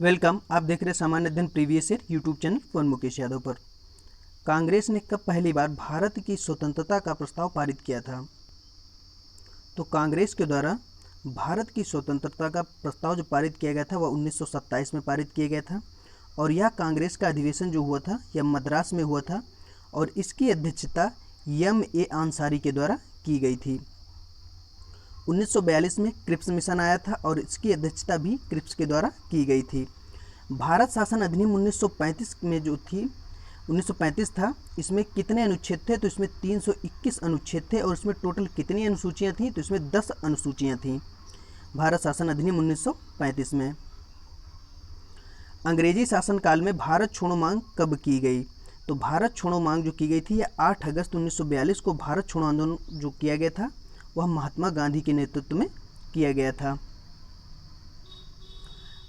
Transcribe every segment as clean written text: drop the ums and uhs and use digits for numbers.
Welcome. आप देख रहे हैं सामान्य अध्ययन previous year YouTube channel one Mukesh Yadav पर। कांग्रेस ने कब पहली बार भारत की स्वतंत्रता का प्रस्ताव पारित किया था? तो कांग्रेस के द्वारा भारत की स्वतंत्रता का प्रस्ताव जो पारित किया गया था वह 1927 में पारित किया गया था। और यह कांग्रेस का अधिवेशन जो हुआ था यह मद्रास में हुआ था और इसकी अध्यक्षता M.A. आंसारी के द्वारा की गई थी। 1942 में क्रिप्स मिशन आया था और इसकी अध्यक्षता भी क्रिप्स के द्वारा की गई थी। भारत शासन अधिनियम 1935 में जो थी 1935 था, इसमें कितने अनुच्छेद थे? तो इसमें 321 अनुच्छेद थे। और इसमें टोटल कितनी अनुसूचियाँ थीं? तो इसमें 10 अनुसूचियाँ थीं भारत शासन अधिनियम 1935 में। अंग्रेजी शासनकाल में भारत छोड़ो मांग कब की गई? तो भारत छोड़ो मांग जो की गई थी यह 8 अगस्त 1942 को भारत छोड़ो आंदोलन जो किया गया था वह महात्मा गांधी के नेतृत्व में किया गया था।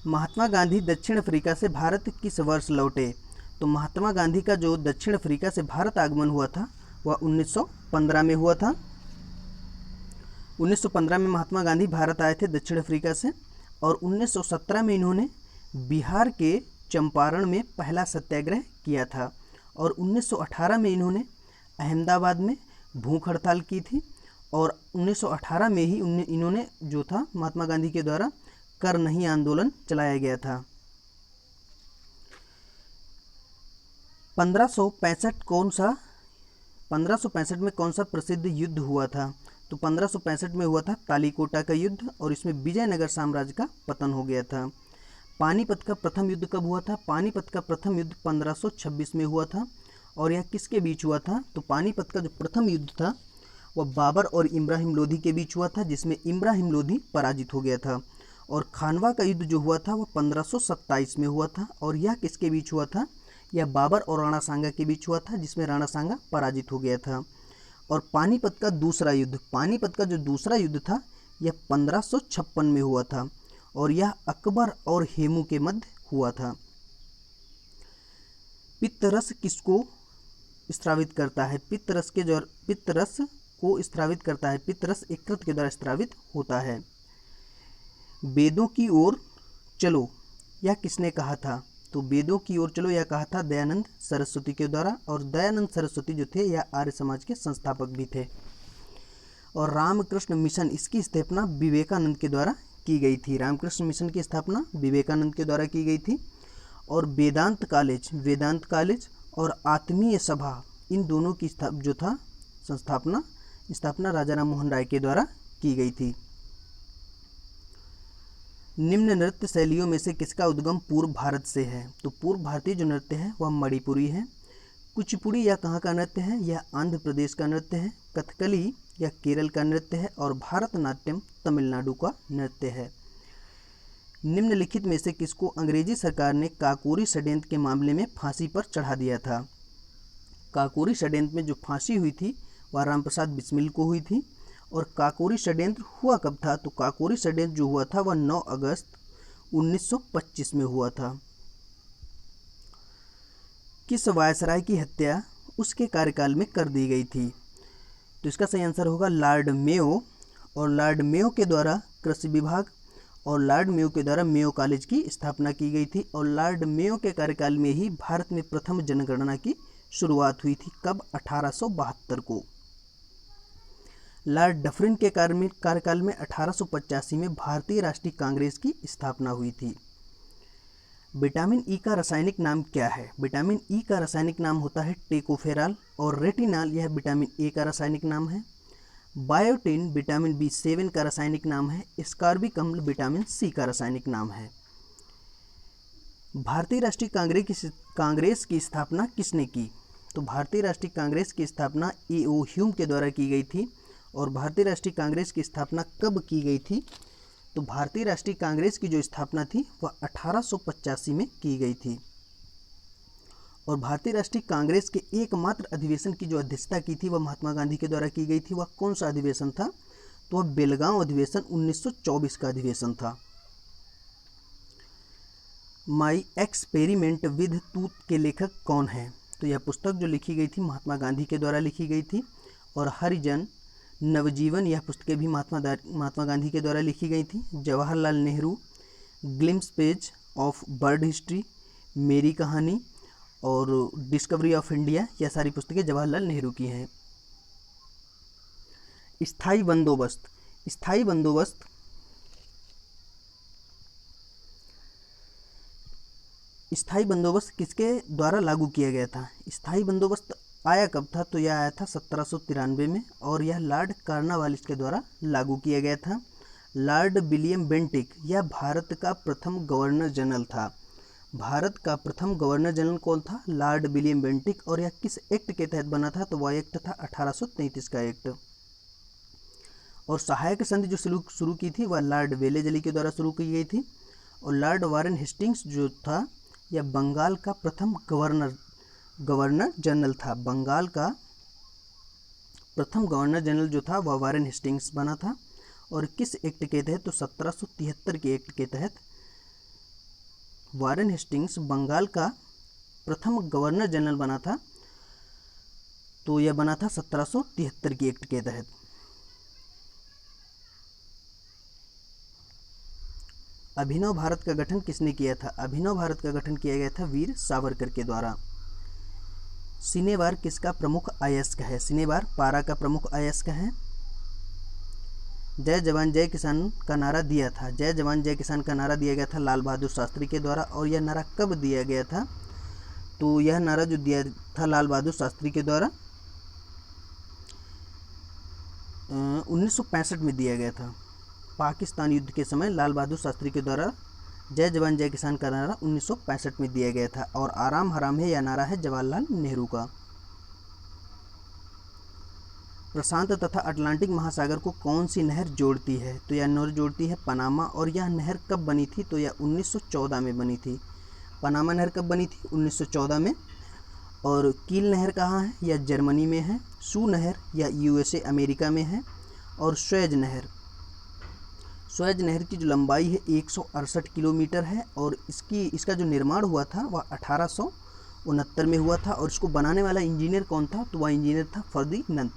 महात्मा गांधी दक्षिण अफ्रीका से भारत किस वर्ष लौटे? तो महात्मा गांधी का जो दक्षिण अफ्रीका से भारत आगमन हुआ था वह 1915 में हुआ था। 1915 में महात्मा गांधी भारत आए थे दक्षिण अफ्रीका से। और 1917 में इन्होंने बिहार के चंपारण में पहला सत्याग्रह किया था। और 1918 में इन्होंने अहमदाबाद में भूख हड़ताल की थी। और 1918 में ही इन्होंने जो था महात्मा गांधी के द्वारा कर नहीं आंदोलन चलाया गया था। 1565 में कौन सा प्रसिद्ध युद्ध हुआ था? तो 1565 में हुआ था तालीकोटा का युद्ध और इसमें विजयनगर साम्राज्य का पतन हो गया था। पानीपत का प्रथम युद्ध कब हुआ था? पानीपत का प्रथम युद्ध 1526 में हुआ था। और यह किसके बीच हुआ था? तो पानीपत का जो प्रथम युद्ध था वह बाबर और इब्राहिम लोधी के बीच हुआ था, जिसमें इब्राहिम लोधी पराजित हो गया था। और खानवा का युद्ध जो हुआ था वह 1527 में हुआ था। और यह किसके बीच हुआ था? यह बाबर और राणा सांगा के बीच हुआ था, जिसमें राणा सांगा पराजित हो गया था। और पानीपत का जो दूसरा युद्ध था यह 1556 में हुआ था और यह अकबर और हेमू के मध्य हुआ था। पित्तरस किसको स्रावित करता है? पित्तरस को स्रावित करता है। पित्तरस यकृत के द्वारा स्रावित होता है। वेदों की ओर चलो यह किसने कहा था? तो वेदों की ओर चलो यह कहा था दयानंद सरस्वती के द्वारा। और दयानंद सरस्वती जो थे यह आर्य समाज के संस्थापक भी थे। और रामकृष्ण मिशन इसकी स्थापना विवेकानंद के द्वारा की गई थी। रामकृष्ण मिशन की स्थापना विवेकानंद के द्वारा की गई थी। और वेदांत कॉलेज और आत्मीय सभा इन दोनों की जो था स्थापना राजा राम मोहन राय के द्वारा की गई थी। निम्न नृत्य शैलियों में से किसका उद्गम पूर्व भारत से है? तो पूर्व भारतीय जो नृत्य है वह मणिपुरी है। कुचिपुड़ी यह कहाँ का नृत्य है? यह आंध्र प्रदेश का नृत्य है। कथकली यह केरल का नृत्य है। और भारतनाट्यम तमिलनाडु का नृत्य है। निम्नलिखित में से किसको अंग्रेजी सरकार ने काकोरी षड्यंत्र के मामले में फांसी पर चढ़ा दिया था? काकोरी षड्यंत्र में जो फांसी हुई थी वह रामप्रसाद बिस्मिल को हुई थी। और काकोरी षड्यंत्र हुआ कब था? तो काकोरी षड्यंत्र जो हुआ था वह 9 अगस्त 1925 में हुआ था। किस वायसराय की हत्या उसके कार्यकाल में कर दी गई थी? तो इसका सही आंसर होगा लॉर्ड मेयो। और लॉर्ड मेयो के द्वारा कृषि विभाग और लॉर्ड मेयो के द्वारा मेयो कॉलेज की स्थापना की गई थी। और लॉर्ड मेयो के कार्यकाल में ही भारत में प्रथम जनगणना की शुरुआत हुई थी। कब? 1872 को। लॉर्ड डफरिन के कार्यकाल में 1885 में भारतीय राष्ट्रीय कांग्रेस की स्थापना हुई थी। विटामिन ई का रासायनिक नाम क्या है? विटामिन ई का रासायनिक नाम होता है टेकोफेराल। और रेटिनॉल यह विटामिन ए का रासायनिक नाम है। बायोटिन विटामिन B7 का रासायनिक नाम है। स्कॉर्बिक अम्ल विटामिन सी का रासायनिक नाम है। भारतीय राष्ट्रीय कांग्रेस की स्थापना किसने की? तो भारतीय राष्ट्रीय कांग्रेस की स्थापना A.O. ह्यूम के द्वारा की गई थी। और भारतीय राष्ट्रीय कांग्रेस की स्थापना कब की गई थी? तो भारतीय राष्ट्रीय कांग्रेस की जो स्थापना थी वह 1885 में की गई थी। और भारतीय राष्ट्रीय कांग्रेस के एकमात्र अधिवेशन की जो अध्यक्षता की थी वह महात्मा गांधी के द्वारा की गई थी। वह कौन सा अधिवेशन था? तो वह बेलगांव अधिवेशन 1924 का अधिवेशन था। माई एक्सपेरिमेंट विद टूथ के लेखक कौन है? तो यह पुस्तक जो लिखी गई थी महात्मा गांधी के द्वारा लिखी गई थी। और हरिजन नवजीवन यह पुस्तकें भी महात्मा गांधी के द्वारा लिखी गई थी। Jawaharlal Nehru, glimpse page of bird history, मेरी कहानी और डिस्कवरी ऑफ इंडिया, यह सारी पुस्तकें जवाहरलाल नेहरू की हैं। स्थायी बंदोबस्त। स्थायी बंदोबस्त स्थायी बंदोबस्त किसके द्वारा लागू किया गया था? स्थायी बंदोबस्त आया कब था? तो यह आया था 1793 में और यह लॉर्ड कॉर्नवालिस के द्वारा लागू किया गया था। लॉर्ड विलियम बेंटिक यह भारत का प्रथम गवर्नर जनरल था। भारत का प्रथम गवर्नर जनरल कौन था? Lord William Bentinck. और यह किस एक्ट के तहत बना था? तो वह एक्ट था 1833 का एक्ट। और सहायक संधि जो शुरू की थी वह लॉर्ड वेलेजली के द्वारा शुरू की गई थी। और लॉर्ड वारेन हेस्टिंग्स जो था यह बंगाल का प्रथम गवर्नर जनरल था। बंगाल का प्रथम गवर्नर जनरल जो था वह वारेन हेस्टिंग्स बना था। और किस एक्ट के तहत? तो 1773 के एक्ट के तहत वारेन हेस्टिंग्स बंगाल का प्रथम गवर्नर जनरल बना था। तो यह बना था 1773 के एक्ट के तहत। अभिनव भारत का गठन किसने किया था? अभिनव भारत का गठन किया गया था वीर सावरकर के द्वारा। सिनेवार किसका प्रमुख अयस्क है? सिनेवार पारा का प्रमुख अयस्क है। जय जवान जय किसान का नारा दिया था। जय जवान जय किसान का नारा दिया गया था लाल बहादुर शास्त्री के द्वारा। और यह नारा कब दिया गया था? तो यह नारा जो दिया था लाल बहादुर शास्त्री के द्वारा 1965 में दिया गया था। पाकिस्तान युद्ध के समय लाल बहादुर शास्त्री के द्वारा जय जवान जय किसान का नारा 1965 में दिया गया था। और आराम हराम है यह नारा है जवाहरलाल नेहरू का। प्रशांत तथा अटलांटिक महासागर को कौन सी नहर जोड़ती है? तो यह नहर जोड़ती है पनामा। और यह नहर कब बनी थी? तो यह 1914 में बनी थी। पनामा नहर कब बनी थी? 1914 में। और कील नहर कहाँ है? यह जर्मनी में है। सू नहर या यूएसए अमेरिका में है। और स्वेज नहर की जो लंबाई है 168 किलोमीटर है। और इसका जो निर्माण हुआ था वह 1869 में हुआ था। और इसको बनाने वाला इंजीनियर कौन था? तो वह इंजीनियर था फर्दिनंद।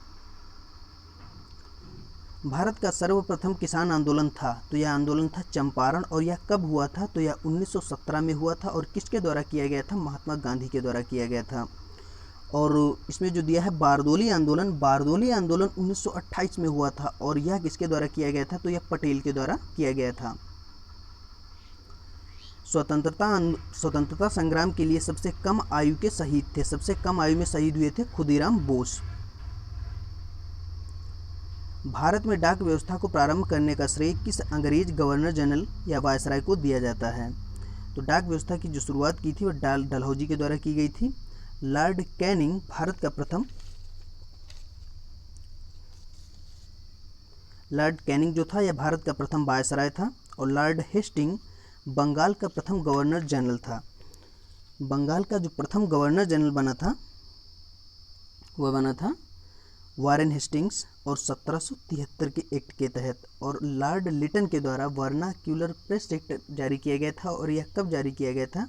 भारत का सर्वप्रथम किसान आंदोलन था। तो यह आंदोलन था चंपारण। और यह कब हुआ था? तो यह 1917 में हुआ था। और किसके द्वारा किया गया था? महात्मा गांधी के द्वारा किया गया था। और इसमें जो दिया है बारदोली आंदोलन 1928 में हुआ था। और यह किसके द्वारा किया गया था? तो यह पटेल के द्वारा किया गया था। स्वतंत्रता संग्राम के लिए सबसे कम आयु के शहीद थे। सबसे कम आयु में शहीद हुए थे खुदीराम बोस। भारत में डाक व्यवस्था को प्रारंभ करने का श्रेय किस अंग्रेज गवर्नर जनरल या वायसराय को दिया जाता है? तो डाक व्यवस्था की जो शुरुआत की थी वह डलहौजी के द्वारा की गई थी। लॉर्ड कैनिंग जो था यह भारत का प्रथम वायसराय था। और लॉर्ड हेस्टिंग बंगाल का प्रथम गवर्नर जनरल था। बंगाल का जो प्रथम गवर्नर जनरल बना था वह बना था वारेन हेस्टिंग्स। और 1773 के एक्ट के तहत। और लॉर्ड लिटन के द्वारा वर्नाक्यूलर प्रेस एक्ट जारी किया गया था। और यह कब जारी किया गया था?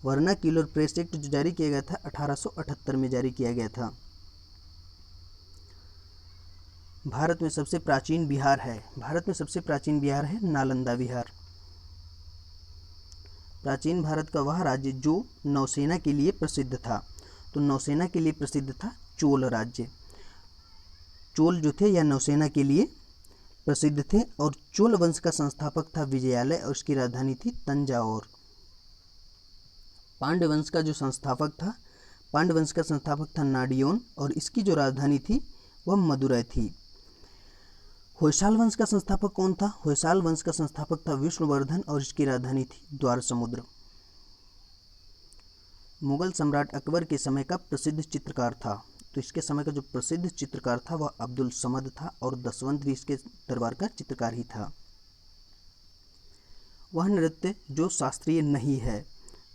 वर्नाक्यूलर प्रेस एक्ट जो जारी किया गया था 1878 में जारी किया गया था। भारत में सबसे प्राचीन बिहार है नालंदा बिहार। प्राचीन भारत का वह राज्य जो नौसेना के लिए प्रसिद्ध था। तो नौसेना के लिए प्रसिद्ध था चोल राज्य। चोल जो थे यह नौसेना के लिए प्रसिद्ध थे। और चोल वंश का संस्थापक था विजयालय और उसकी राजधानी थी तंजावुर। पांड्य वंश का संस्थापक था नाडियोन और इसकी जो राजधानी थी वह मदुरै थी। होयसाल वंश का संस्थापक कौन था? होयसाल वंश का संस्थापक था विष्णुवर्धन और इसकी राजधानी थी द्वार समुद्र। मुगल सम्राट अकबर के समय का प्रसिद्ध चित्रकार था। तो इसके समय का जो प्रसिद्ध चित्रकार था वह अब्दुल समद था। और दसवंत भी इसके दरबार का चित्रकार ही था। वह नृत्य जो शास्त्रीय नहीं है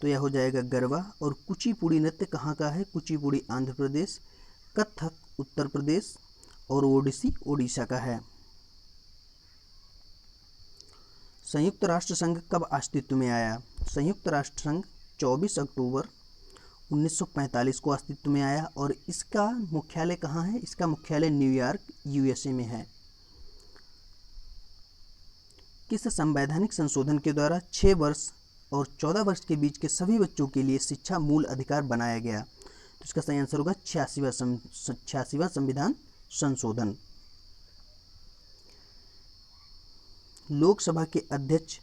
तो यह हो जाएगा गरबा। और कुचिपुड़ी नृत्य कहाँ का है? कुचिपुड़ी आंध्र प्रदेश, कथक उत्तर प्रदेश और ओडिसी ओडिशा का है। संयुक्त राष्ट्र संघ कब अस्तित्व में आया? संयुक्त राष्ट्र संघ 24 अक्टूबर 1945 को अस्तित्व में आया। और इसका मुख्यालय कहाँ है? इसका मुख्यालय न्यूयॉर्क यूएसए में है। किस संवैधानिक संशोधन के द्वारा 6 वर्ष और 14 वर्ष के बीच के सभी बच्चों के लिए शिक्षा मूल अधिकार बनाया गया। तो इसका सही आंसर होगा 86वां संविधान संशोधन। लोकसभा के अध्यक्ष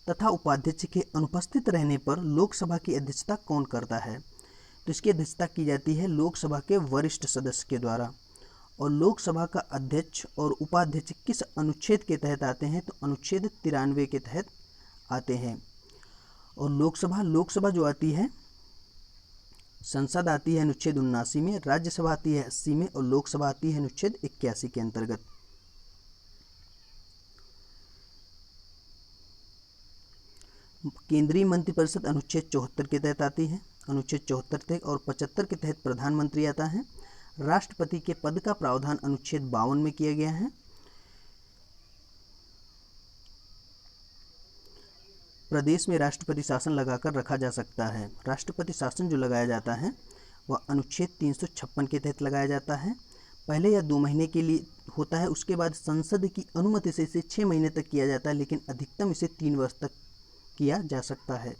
तथा उपाध्यक्ष के अनुपस्थित रहने पर लोकसभा की अध्यक्षता कौन करता है? तो इसकी अध्यक्षता की जाती है लोकसभा के वरिष्ठ सदस्य के द्वारा। और लोकसभा का अध्यक्ष और उपाध्यक्ष किस अनुच्छेद के तहत आते हैं? तो अनुच्छेद 93 के तहत आते हैं। और लोकसभा जो आती है, संसद आती है अनुच्छेद 79 में, राज्यसभा आती है 80 में और लोकसभा आती है अनुच्छेद 81 के अंतर्गत। केंद्रीय मंत्रिपरिषद अनुच्छेद 74 के तहत आती है। अनुच्छेद 74 और 75 के तहत प्रधानमंत्री आता है। राष्ट्रपति के पद का प्रावधान अनुच्छेद 52 में किया गया है। प्रदेश में राष्ट्रपति शासन लगाकर रखा जा सकता है। राष्ट्रपति शासन जो लगाया जाता है वह अनुच्छेद 356 के तहत लगाया जाता है। पहले या 2 महीने के लिए होता है, उसके बाद संसद की अनुमति से इसे 6 महीने तक किया जाता है, लेकिन अधिकतम इसे 3 वर्ष तक किया जा सकता है।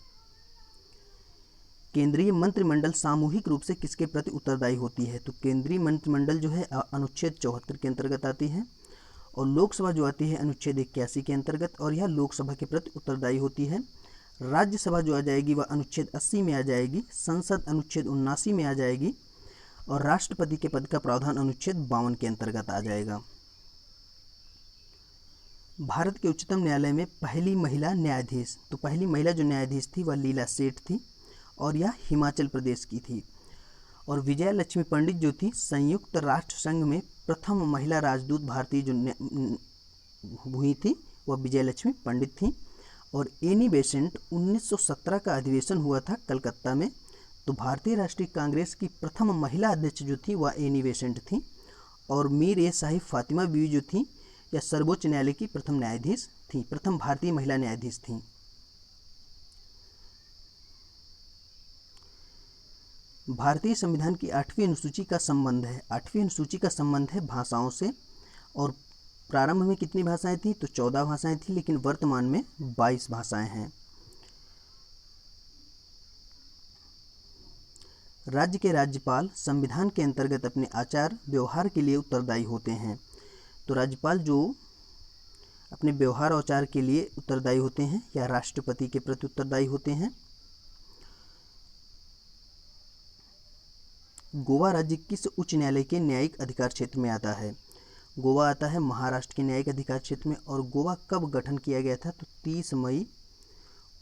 केंद्रीय मंत्रिमंडल सामूहिक रूप से किसके प्रति उत्तरदायी होती है? तो केंद्रीय मंत्रिमंडल जो है अनुच्छेद 74 के अंतर्गत आती है और लोकसभा जो आती है अनुच्छेद 81 के अंतर्गत, और यह लोकसभा के प्रति उत्तरदायी होती है। राज्यसभा जो आ जाएगी वह अनुच्छेद 80 में आ जाएगी, संसद अनुच्छेद 79 में आ जाएगी और राष्ट्रपति के पद का प्रावधान अनुच्छेद 52 के अंतर्गत आ जाएगा। भारत के उच्चतम न्यायालय में पहली महिला न्यायाधीश, तो पहली महिला जो न्यायाधीश थी वह लीला सेठ थी और यह हिमाचल प्रदेश की थी। और विजया लक्ष्मी पंडित जो थी संयुक्त राष्ट्र संघ में प्रथम महिला राजदूत भारतीय जो हुई थी वह विजय लक्ष्मी पंडित थी। और एनी बेसेंट 1917 का अधिवेशन हुआ था कलकत्ता में, तो भारतीय राष्ट्रीय कांग्रेस की प्रथम महिला अध्यक्ष जो थी वह एनी बेसेंट थी। और मीर ए साहिब फातिमा बीवी जो थी यह सर्वोच्च न्यायालय की प्रथम न्यायाधीश थी, प्रथम भारतीय महिला न्यायाधीश थी। भारतीय संविधान की 8वीं अनुसूची का संबंध है, 8वीं अनुसूची का संबंध है भाषाओं से। और प्रारंभ में कितनी भाषाएं थी? तो 14 भाषाएं थी, लेकिन वर्तमान में 22 भाषाएं हैं। राज्य के राज्यपाल संविधान के अंतर्गत अपने आचार व्यवहार के लिए उत्तरदायी होते हैं। तो राज्यपाल जो अपने व्यवहार और आचार के लिए उत्तरदायी होते हैं या राष्ट्रपति के प्रति उत्तरदायी होते हैं। गोवा राज्य किस उच्च न्यायालय के न्यायिक अधिकार क्षेत्र में आता है? गोवा आता है महाराष्ट्र के न्यायिक अधिकार क्षेत्र में। और गोवा कब गठन किया गया था? तो 30 मई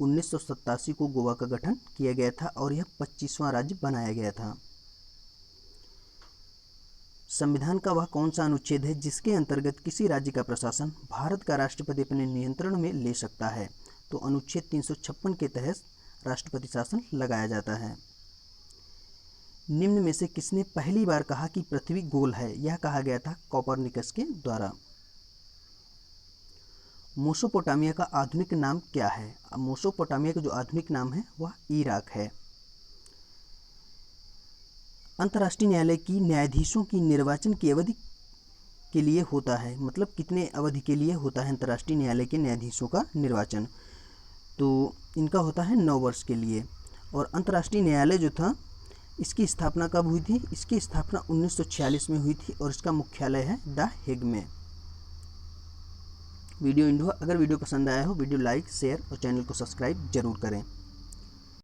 1987 को गोवा का गठन किया गया था और यह 25वां राज्य बनाया गया था। संविधान का वह कौन सा अनुच्छेद है जिसके अंतर्गत किसी राज्य का प्रशासन भारत का राष्ट्रपति अपने नियंत्रण में ले सकता है? तो अनुच्छेद 356 के तहत राष्ट्रपति शासन लगाया जाता है। निम्न में से किसने पहली बार कहा कि पृथ्वी गोल है? यह कहा गया था कोपरनिकस के द्वारा। मेसोपोटामिया का आधुनिक नाम क्या है? मेसोपोटामिया का जो आधुनिक नाम है वह इराक है। अंतर्राष्ट्रीय न्यायालय की न्यायाधीशों की निर्वाचन की अवधि के लिए होता है, मतलब कितने अवधि के लिए होता है अंतर्राष्ट्रीय न्यायालय के न्यायाधीशों का निर्वाचन? तो इनका होता है 9 वर्ष के लिए। और अंतर्राष्ट्रीय न्यायालय जो था इसकी स्थापना कब हुई थी? इसकी स्थापना 1946 में हुई थी और इसका मुख्यालय है द हेग में। अगर वीडियो पसंद आया हो वीडियो लाइक शेयर और चैनल को सब्सक्राइब जरूर करें।